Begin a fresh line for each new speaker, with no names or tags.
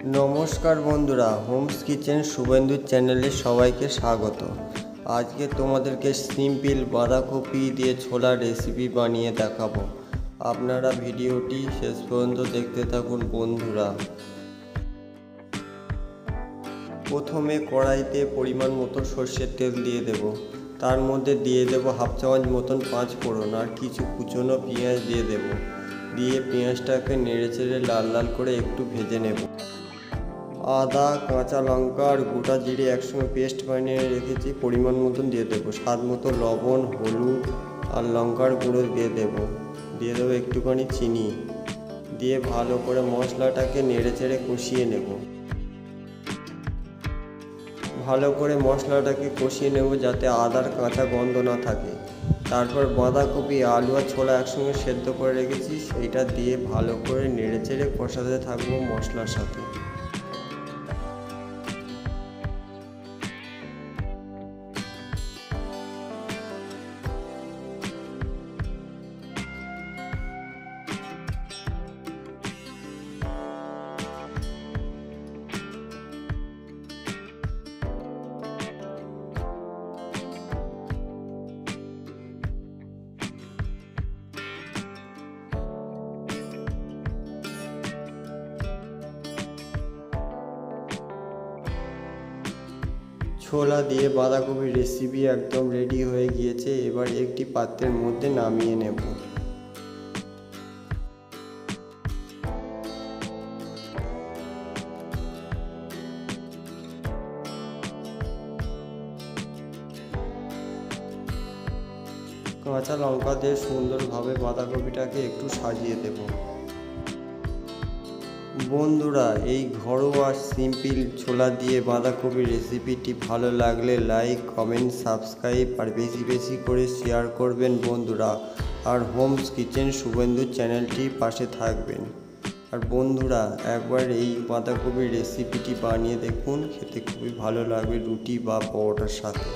নমস্কার বন্ধুরা, Holmes kitchen Suvendu চ্যানেলে সবাইকে স্বাগত। আজকে তোমাদেরকে সিম্পল বাঁধাকপি দিয়ে ছোলা রেসিপি বানিয়ে দেখাবো। আপনারা ভিডিওটি শেষ পর্যন্ত দেখতে থাকুন বন্ধুরা। প্রথমে কড়াইতে পরিমাণ মতো সর্ষের তেল দিয়ে দেব। তার মধ্যে দিয়ে দেব হাফ চামচ মতন পাঁচ ফোড়ন আর কিছু কুচনো পেঁয়াজ দিয়ে দেব। দিয়ে পেঁয়াজটাকে নেড়েচেড়ে লাল লাল করে একটু ভেজে নেব। আদা, কাঁচা লঙ্কা আর গোটা জিরে একসঙ্গে পেস্ট বানিয়ে রেখেছি, পরিমাণ মতন দিয়ে দেবো। স্বাদ মতো লবণ, হলুদ আর লঙ্কার গুঁড়ো দিয়ে দেবো একটুখানি চিনি দিয়ে ভালো করে মশলাটাকে নেড়েচেড়ে কষিয়ে নেব। ভালো করে মশলাটাকে কষিয়ে নেব যাতে আদার কাঁচা গন্ধ না থাকে। তারপর বাঁধাকপি, আলু আর ছোলা একসঙ্গে সেদ্ধ করে রেখেছি, সেইটা দিয়ে ভালো করে নেড়েচেড়ে কষাতে থাকবো মশলার সাথে। ছোলা দিয়ে বাঁধাকপির রেসিপি একদম রেডি হয়ে গিয়েছে। এবার একটি পাত্রের মধ্যে নামিয়ে নেব। কাঁচা লঙ্কা দিয়ে সুন্দরভাবে বাঁধাকপিটাকে একটু সাজিয়ে দেব। বন্ধুরা, এই ঘরোয়া সিম্পল ছোলা দিয়ে বাঁধাকপির রেসিপিটি ভালো লাগলে লাইক, কমেন্ট, সাবস্ক্রাইব আর বেশি বেশি করে শেয়ার করবেন বন্ধুরা। আর হোমস কিচেন শুভেন্দু চ্যানেলটি পাশে থাকবেন। আর বন্ধুরা, একবার এই বাঁধাকপির রেসিপিটি বানিয়ে দেখুন, খেতে খুবই ভালো লাগবে রুটি বা পরোটার সাথে।